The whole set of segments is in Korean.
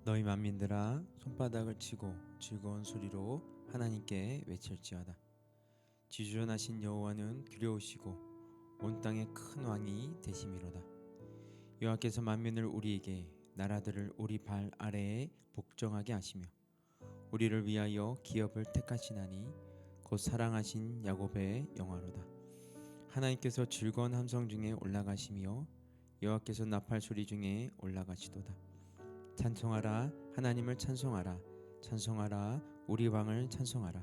너희 만민들아 손바닥을 치고 즐거운 소리로 하나님께 외칠지어다. 지존하신 여호와는 두려우시고 온 땅의 큰 왕이 되심이로다. 여호와께서 만민을 우리에게 나라들을 우리 발 아래에 복종하게 하시며 우리를 위하여 기업을 택하시나니 곧 사랑하신 야곱의 영화로다. 하나님께서 즐거운 함성 중에 올라가시며 여호와께서 나팔 소리 중에 올라가시도다. 찬송하라, 하나님을 찬송하라. 찬송하라, 우리 왕을 찬송하라.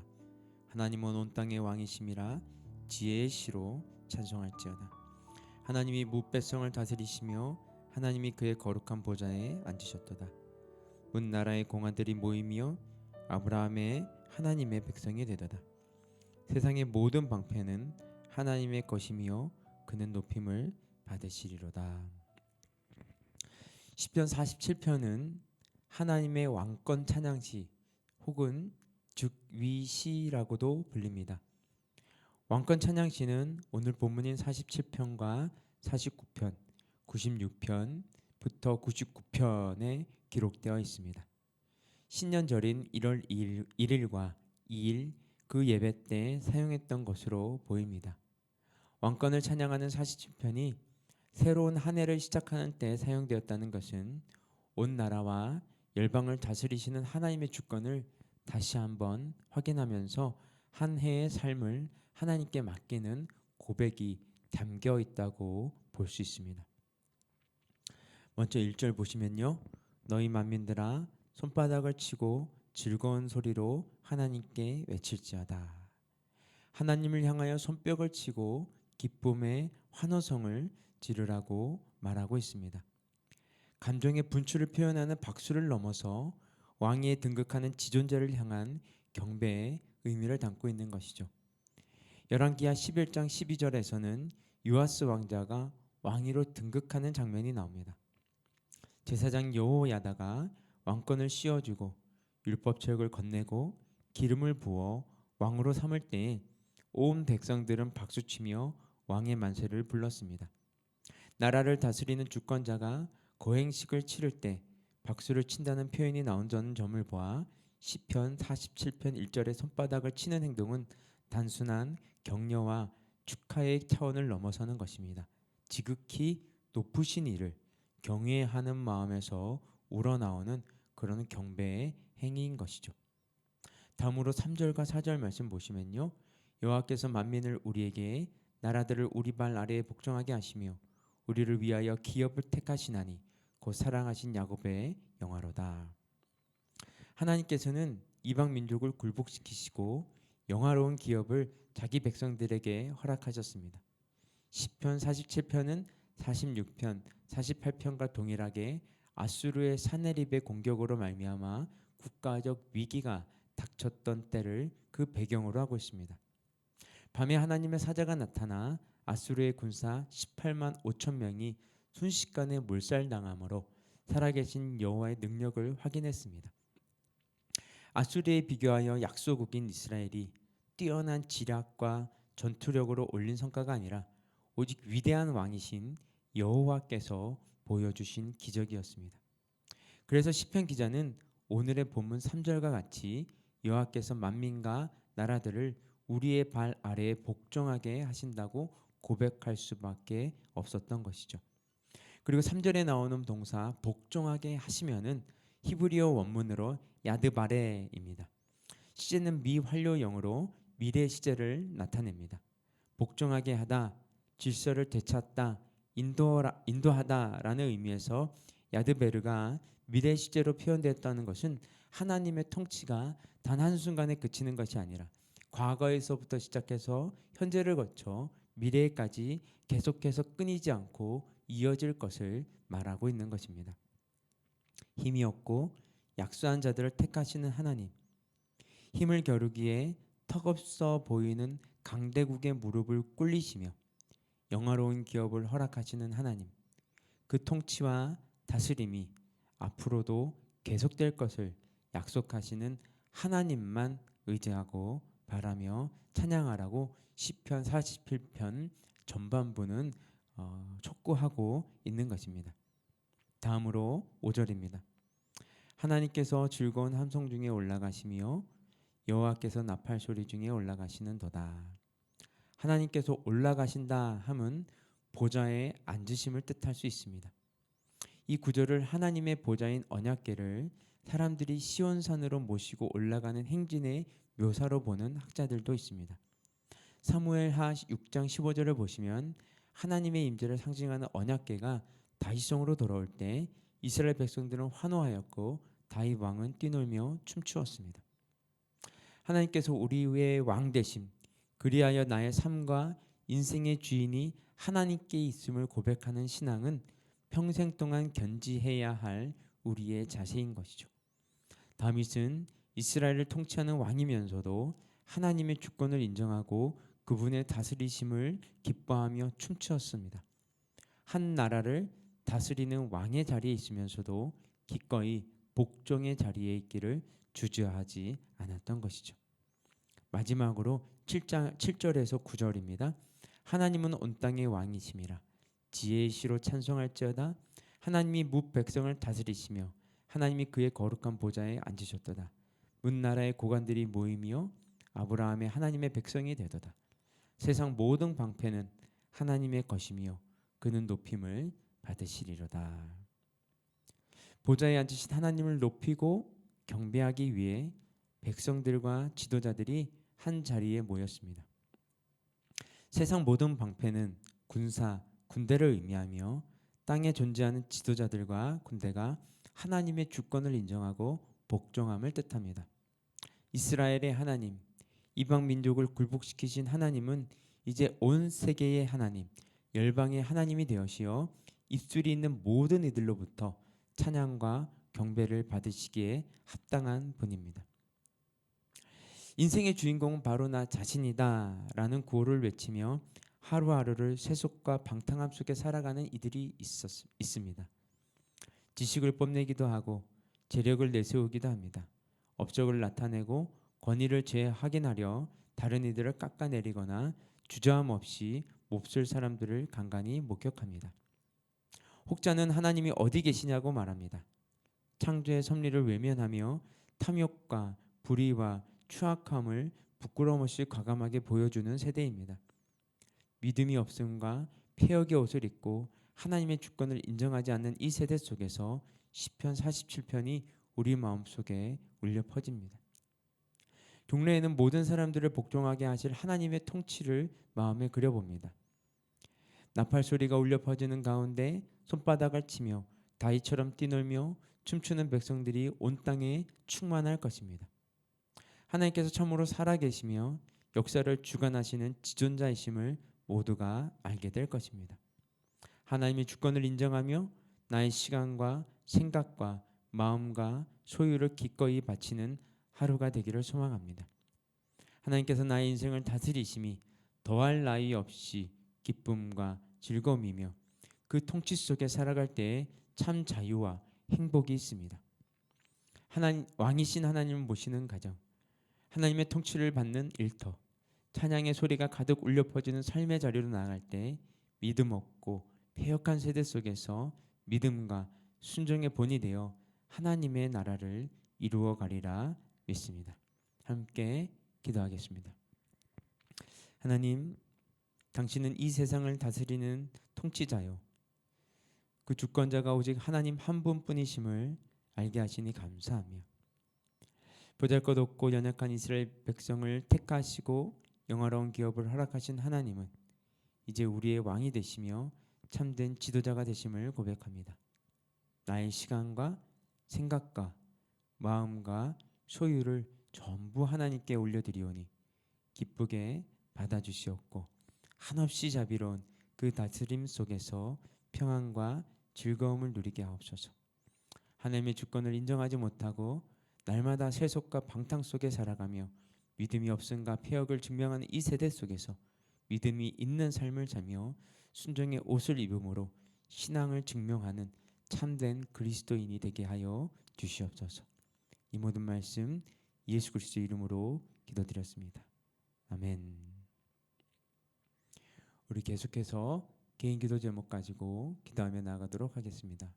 하나님은 온 땅의 왕이심이라. 지혜의 시로 찬송할지어다. 하나님이 무배성을 다스리시며 하나님이 그의 거룩한 보좌에 앉으셨도다. 문 나라의 공화들이 모이며 아브라함의 하나님의 백성이 되도다. 세상의 모든 방패는 하나님의 것이며 그는 높임을 받으시리로다. 시편 47편은 하나님의 왕권 찬양시 혹은 즉위시라고도 불립니다. 왕권 찬양시는 오늘 본문인 47편과 49편, 96편부터 99편에 기록되어 있습니다. 신년절인 1월 1일과 2일 그 예배 때 사용했던 것으로 보입니다. 왕권을 찬양하는 47편이 새로운 한 해를 시작하는 때 사용되었다는 것은 온 나라와 열방을 다스리시는 하나님의 주권을 다시 한번 확인하면서 한 해의 삶을 하나님께 맡기는 고백이 담겨 있다고 볼 수 있습니다. 먼저 1절 보시면요. 너희 만민들아 손바닥을 치고 즐거운 소리로 하나님께 외칠지어다. 하나님을 향하여 손뼉을 치고 기쁨의 환호성을 지르라고 말하고 있습니다. 감정의 분출을 표현하는 박수를 넘어서 왕위에 등극하는 지존자를 향한 경배의 의미를 담고 있는 것이죠. 열왕기하 11장 12절에서는 요아스 왕자가 왕위로 등극하는 장면이 나옵니다. 제사장 여호야다가 왕권을 씌워주고 율법책을 건네고 기름을 부어 왕으로 삼을 때에 온 백성들은 박수치며 왕의 만세를 불렀습니다. 나라를 다스리는 주권자가 거행식을 치를 때 박수를 친다는 표현이 나온 점을 보아 시편 47편 1절에 손바닥을 치는 행동은 단순한 격려와 축하의 차원을 넘어서는 것입니다. 지극히 높으신 이를 경외하는 마음에서 우러나오는 그런 경배의 행위인 것이죠. 다음으로 3절과 4절 말씀 보시면요. 여호와께서 만민을 우리에게 나라들을 우리 발 아래에 복종하게 하시며 우리를 위하여 기업을 택하시나니 곧 사랑하신 야곱의 영화로다. 하나님께서는 이방 민족을 굴복시키시고 영화로운 기업을 자기 백성들에게 허락하셨습니다. 시편 47편은 46편, 48편과 동일하게 아수르의 사네립의 공격으로 말미암아 국가적 위기가 닥쳤던 때를 그 배경으로 하고 있습니다. 밤에 하나님의 사자가 나타나 아수르의 군사 18만 5천 명이 순식간에 몰살당함으로 살아계신 여호와의 능력을 확인했습니다. 아수르에 비교하여 약소국인 이스라엘이 뛰어난 지략과 전투력으로 올린 성과가 아니라 오직 위대한 왕이신 여호와께서 보여주신 기적이었습니다. 그래서 시편 기자는 오늘의 본문 3절과 같이 여호와께서 만민과 나라들을 우리의 발 아래에 복종하게 하신다고 고백할 수밖에 없었던 것이죠. 그리고 3절에 나오는 동사 복종하게 하시면은 히브리어 원문으로 야드바레입니다. 시제는 미완료형으로 미래 시제를 나타냅니다. 복종하게 하다, 질서를 되찾다, 인도하다라는 의미에서 야드베르가 미래 시제로 표현되었다는 것은 하나님의 통치가 단 한순간에 그치는 것이 아니라 과거에서부터 시작해서 현재를 거쳐 미래까지 계속해서 끊이지 않고 이어질 것을 말하고 있는 것입니다. 힘이 없고 약소한 자들을 택하시는 하나님, 힘을 겨루기에 턱없어 보이는 강대국의 무릎을 꿇리시며 영화로운 기업을 허락하시는 하나님, 그 통치와 다스림이 앞으로도 계속될 것을 약속하시는 하나님만 의지하고 바라며 찬양하라고 시편 47편 전반부는 촉구하고 있는 것입니다. 다음으로 5절입니다. 하나님께서 즐거운 함성 중에 올라가시며 여호와께서 나팔 소리 중에 올라가시는도다. 하나님께서 올라가신다 함은 보좌에 앉으심을 뜻할 수 있습니다. 이 구절을 하나님의 보좌인 언약궤를 사람들이 시온산으로 모시고 올라가는 행진의 묘사로 보는 학자들도 있습니다. 사무엘하 6장 15절을 보시면 하나님의 임재를 상징하는 언약궤가 다윗성으로 돌아올 때 이스라엘 백성들은 환호하였고 다윗 왕은 뛰놀며 춤추었습니다. 하나님께서 우리 위의 왕 되심, 그리하여 나의 삶과 인생의 주인이 하나님께 있음을 고백하는 신앙은 평생 동안 견지해야 할 우리의 자세인 것이죠. 다윗은 이스라엘을 통치하는 왕이면서도 하나님의 주권을 인정하고 그분의 다스리심을 기뻐하며 춤추었습니다. 한 나라를 다스리는 왕의 자리에 있으면서도 기꺼이 복종의 자리에 있기를 주저하지 않았던 것이죠. 마지막으로 7절에서 9절입니다. 하나님은 온 땅의 왕이심이라 지혜의 시로 찬송할지어다. 하나님이 무 백성을 다스리시며 하나님이 그의 거룩한 보좌에 앉으셨도다. 문 나라의 고관들이 모이며 아브라함의 하나님의 백성이 되도다. 세상 모든 방패는 하나님의 것이며 그는 높임을 받으시리로다. 보좌에 앉으신 하나님을 높이고 경배하기 위해 백성들과 지도자들이 한 자리에 모였습니다. 세상 모든 방패는 군사, 군대를 의미하며 땅에 존재하는 지도자들과 군대가 하나님의 주권을 인정하고 복종함을 뜻합니다. 이스라엘의 하나님, 이방 민족을 굴복시키신 하나님은 이제 온 세계의 하나님, 열방의 하나님이 되어시어 입술이 있는 모든 이들로부터 찬양과 경배를 받으시기에 합당한 분입니다. 인생의 주인공은 바로 나 자신이다 라는 구호를 외치며 하루하루를 세속과 방탕함 속에 살아가는 이들이 있습니다. 지식을 뽐내기도 하고 재력을 내세우기도 합니다. 업적을 나타내고 권위를 재확인하려 다른 이들을 깎아내리거나 주저함 없이 몹쓸 사람들을 간간히 목격합니다. 혹자는 하나님이 어디 계시냐고 말합니다. 창조의 섭리를 외면하며 탐욕과 불의와 추악함을 부끄러움 없이 과감하게 보여주는 세대입니다. 믿음이 없음과 폐역의 옷을 입고 하나님의 주권을 인정하지 않는 이 세대 속에서 시편 47편이 우리 마음속에 울려 퍼집니다. 경래에는 모든 사람들을 복종하게 하실 하나님의 통치를 마음에 그려봅니다. 나팔 소리가 울려 퍼지는 가운데 손바닥을 치며 다윗처럼 뛰놀며 춤추는 백성들이 온 땅에 충만할 것입니다. 하나님께서 참으로 살아계시며 역사를 주관하시는 지존자이심을 모두가 알게 될 것입니다. 하나님의 주권을 인정하며 나의 시간과 생각과 마음과 소유를 기꺼이 바치는 하루가 되기를 소망합니다. 하나님께서 나의 인생을 다스리심이 더할 나위 없이 기쁨과 즐거움이며 그 통치 속에 살아갈 때에 참 자유와 행복이 있습니다. 왕이신 하나님을 모시는 가정, 하나님의 통치를 받는 일터, 찬양의 소리가 가득 울려 퍼지는 삶의 자리로 나아갈 때 믿음 없고 패역한 세대 속에서 믿음과 순종의 본이 되어 하나님의 나라를 이루어 가리라 믿습니다. 함께 기도하겠습니다. 하나님, 당신은 이 세상을 다스리는 통치자요, 그 주권자가 오직 하나님 한 분뿐이심을 알게 하시니 감사하며 보잘것없고 연약한 이스라엘 백성을 택하시고 영화로운 기업을 허락하신 하나님은 이제 우리의 왕이 되시며 참된 지도자가 되심을 고백합니다. 나의 시간과 생각과 마음과 소유를 전부 하나님께 올려드리오니 기쁘게 받아주시옵고 한없이 자비로운 그 다스림 속에서 평안과 즐거움을 누리게 하옵소서. 하나님의 주권을 인정하지 못하고 날마다 세속과 방탕 속에 살아가며 믿음이 없음과 폐역을 증명하는 이 세대 속에서 믿음이 있는 삶을 사며 순종의 옷을 입음으로 신앙을 증명하는 참된 그리스도인이 되게 하여 주시옵소서. 이 모든 말씀 예수 그리스도 이름으로 기도드렸습니다. 아멘. 우리 계속해서 개인 기도 제목 가지고 기도하며 나아가도록 하겠습니다.